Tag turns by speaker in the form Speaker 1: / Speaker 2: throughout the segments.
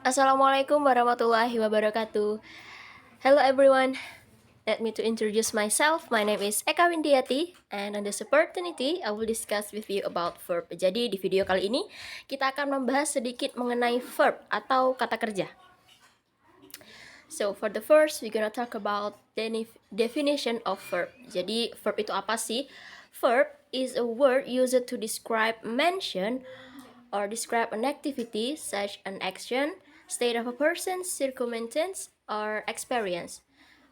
Speaker 1: Assalamualaikum warahmatullahi wabarakatuh. Hello everyone. Let me to introduce myself. My name is Eka Windiati, and on this opportunity I will discuss with you about verb. Jadi di video kali ini kita akan membahas sedikit mengenai verb atau kata kerja. So for the first, we're gonna talk about the definition of verb. Jadi verb itu apa sih? Verb is a word used to describe, mention, or describe an activity such an action, state of a person, circumstance, or experience.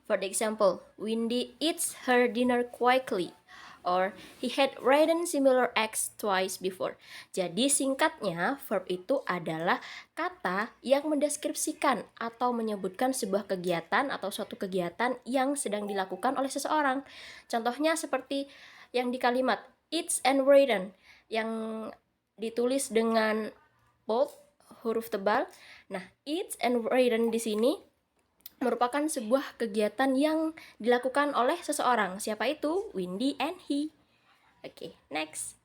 Speaker 1: For the example, Windy eats her dinner quickly, or he had written similar acts twice before. Jadi singkatnya, verb itu adalah kata yang mendeskripsikan atau menyebutkan sebuah kegiatan atau suatu kegiatan yang sedang dilakukan oleh seseorang. Contohnya seperti yang di kalimat eats and written yang ditulis dengan bold, huruf tebal. Nah, eats and written di sini merupakan sebuah kegiatan yang dilakukan oleh seseorang. Siapa itu? Windy and he. Oke, next.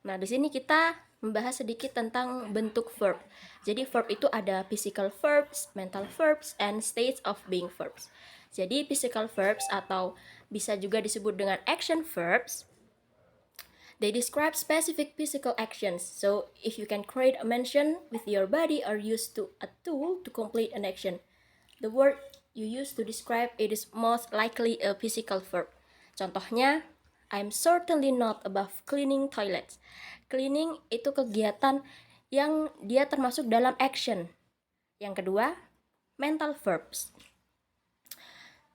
Speaker 1: Nah, di sini kita membahas sedikit tentang bentuk verb. Jadi verb itu ada physical verbs, mental verbs, and states of being verbs. Jadi physical verbs atau bisa juga disebut dengan action verbs, they describe specific physical actions. So, if you can create a mention with your body or use a tool to complete an action, the word you use to describe it is most likely a physical verb. Contohnya, I'm certainly not above cleaning toilets. Cleaning itu kegiatan yang dia termasuk dalam action. Yang kedua, mental verbs.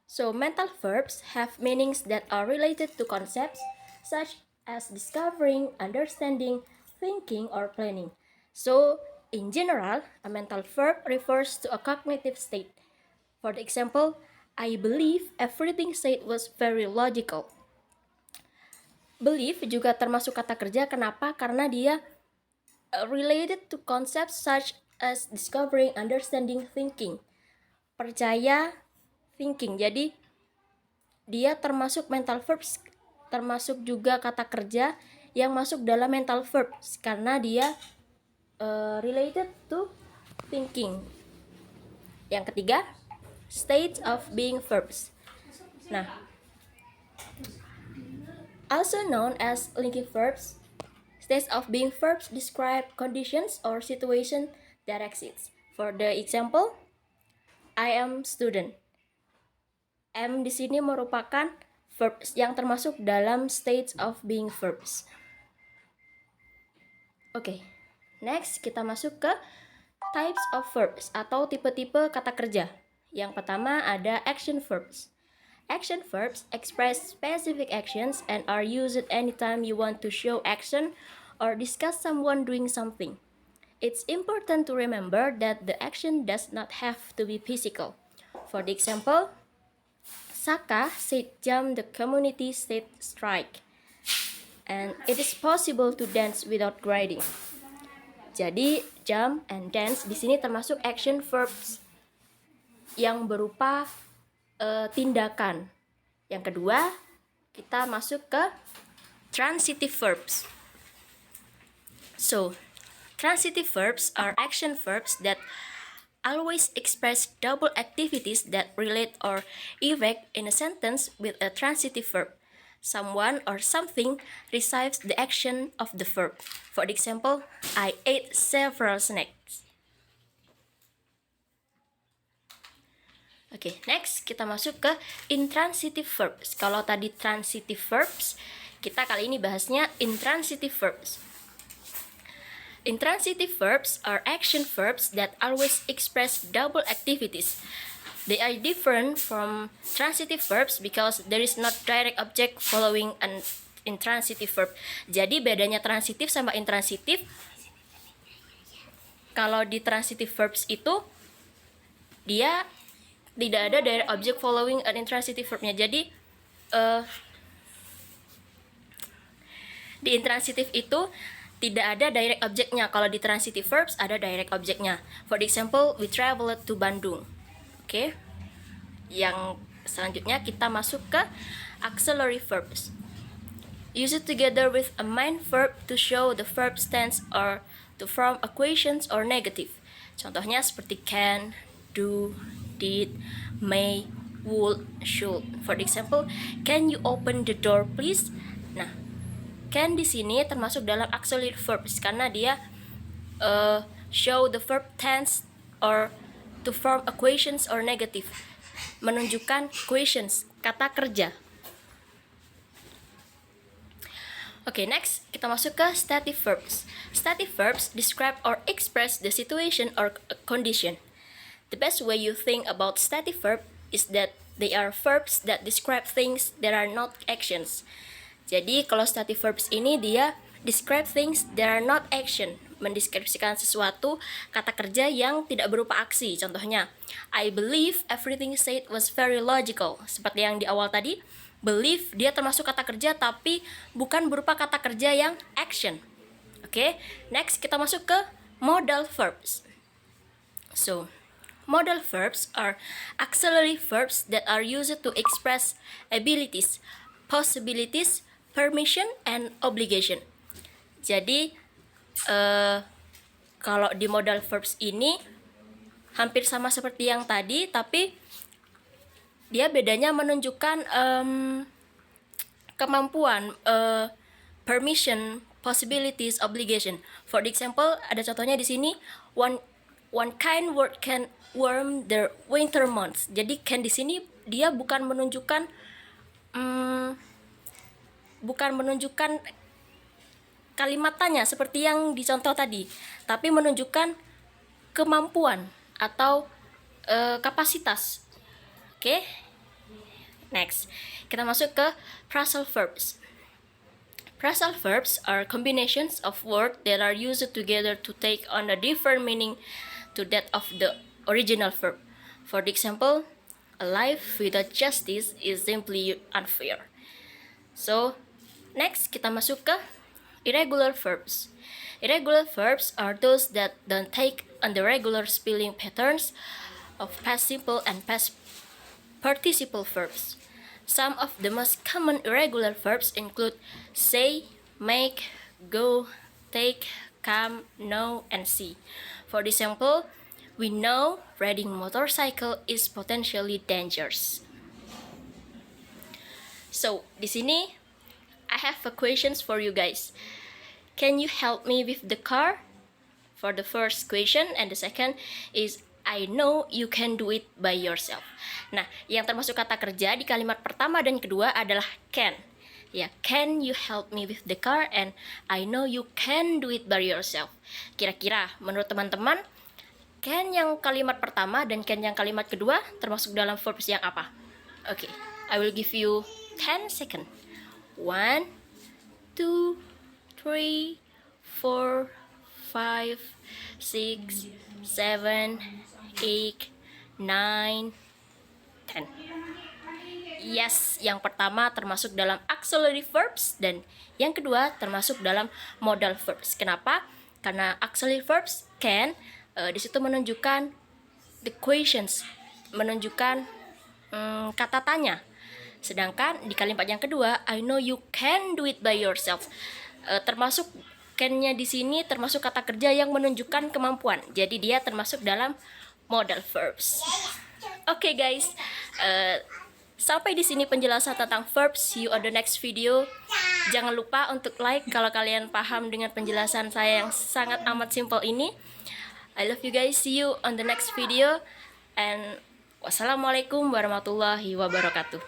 Speaker 1: So, mental verbs have meanings that are related to concepts such as discovering, understanding, thinking, or planning. So, in general, a mental verb refers to a cognitive state. For the example, I believe everything said was very logical. Believe juga termasuk kata kerja. Kenapa? Karena dia related to concepts such as discovering, understanding, thinking. Percaya, thinking. Jadi, dia termasuk mental verbs, termasuk juga kata kerja yang masuk dalam mental verbs karena dia related to thinking. Yang ketiga, states of being verbs. Nah, also known as linking verbs, states of being verbs describe conditions or situation that exist. For the example, I am student. Am di sini merupakan verbs yang termasuk dalam states of being verbs. Oke, next kita masuk ke types of verbs atau tipe-tipe kata kerja. Yang pertama ada action verbs. Action verbs express specific actions and are used anytime you want to show action or discuss someone doing something. It's important to remember that the action does not have to be physical. For the example, Saka said jump the community state strike. And it is possible to dance without grading. Jadi jump and dance di sini termasuk action verbs yang berupa tindakan. Yang kedua, kita masuk ke transitive verbs. So, transitive verbs are action verbs that always express double activities that relate or effect in a sentence with a transitive verb. Someone or something receives the action of the verb. For example, I ate several snacks. Oke, next kita masuk ke intransitive verbs. Kalau tadi transitive verbs, kita kali ini bahasnya intransitive verbs. Intransitive verbs are action verbs that always express double activities. They are different from transitive verbs because there is not direct object following an intransitive verb. Jadi bedanya transitif sama intransitif, kalau di transitive verbs itu dia tidak ada direct object following an intransitive verbnya. Jadi di intransitif itu tidak ada direct objeknya. Kalau di transitive verbs ada direct objeknya. For example, we traveled to Bandung. Oke. Yang selanjutnya kita masuk ke auxiliary verbs. Use it together with a main verb to show the verb tense or to form equations or negative. Contohnya seperti can, do, did, may, would, should. For example, can you open the door please? Nah, can di sini termasuk dalam auxiliary verbs karena dia show the verb tense or to form equations or negative, menunjukkan equations, kata kerja. Okay, next kita masuk ke stative verbs. Stative verbs describe or express the situation or condition. The best way you think about stative verb is that they are verbs that describe things that are not actions. Jadi kalau stative verbs ini dia describe things that are not action, mendeskripsikan sesuatu, kata kerja yang tidak berupa aksi. Contohnya, I believe everything said was very logical. Seperti yang di awal tadi, believe dia termasuk kata kerja tapi bukan berupa kata kerja yang action. Oke, next kita masuk ke modal verbs. So, modal verbs are auxiliary verbs that are used to express abilities, possibilities, permission, and obligation. Jadi, kalau di modal verbs ini hampir sama seperti yang tadi, tapi dia bedanya menunjukkan kemampuan, permission, possibilities, obligation. For example, ada contohnya di sini, one kind word can warm the winter months. Jadi can di sini dia bukan menunjukkan kalimat tanya seperti yang dicontoh tadi, tapi menunjukkan kemampuan atau kapasitas. Oke, next kita masuk ke phrasal verbs. Phrasal verbs are combinations of words that are used together to take on a different meaning to that of the original verb. For example, a life without justice is simply unfair. So, next kita masuk ke irregular verbs. Irregular verbs are those that don't take on the regular spelling patterns of past simple and past participle verbs. Some of the most common irregular verbs include say, make, go, take, come, know, and see. For example, we know riding motorcycle is potentially dangerous. So, di sini I have a questions for you guys. Can you help me with the car? For the first question, and the second is I know you can do it by yourself. Nah, yang termasuk kata kerja di kalimat pertama dan kedua adalah can. Ya, can you help me with the car? And I know you can do it by yourself. Kira-kira menurut teman-teman, can yang kalimat pertama dan can yang kalimat kedua termasuk dalam verbs yang apa? Okay, I will give you 10 seconds. 1, 2, 3, 4, 5, 6, 7, 8, 9, 10. Yes, yang pertama termasuk dalam auxiliary verbs dan yang kedua termasuk dalam modal verbs. Kenapa? Karena auxiliary verbs can di situ menunjukkan the questions, menunjukkan kata tanya. Sedangkan di kalimat yang kedua, I know you can do it by yourself. Termasuk can-nya di sini termasuk kata kerja yang menunjukkan kemampuan. Jadi dia termasuk dalam modal verbs. Oke, guys, sampai di sini penjelasan tentang verbs. See you on the next video. Jangan lupa untuk like kalau kalian paham dengan penjelasan saya yang sangat amat simple ini. I love you guys. See you on the next video. And wassalamualaikum warahmatullahi wabarakatuh.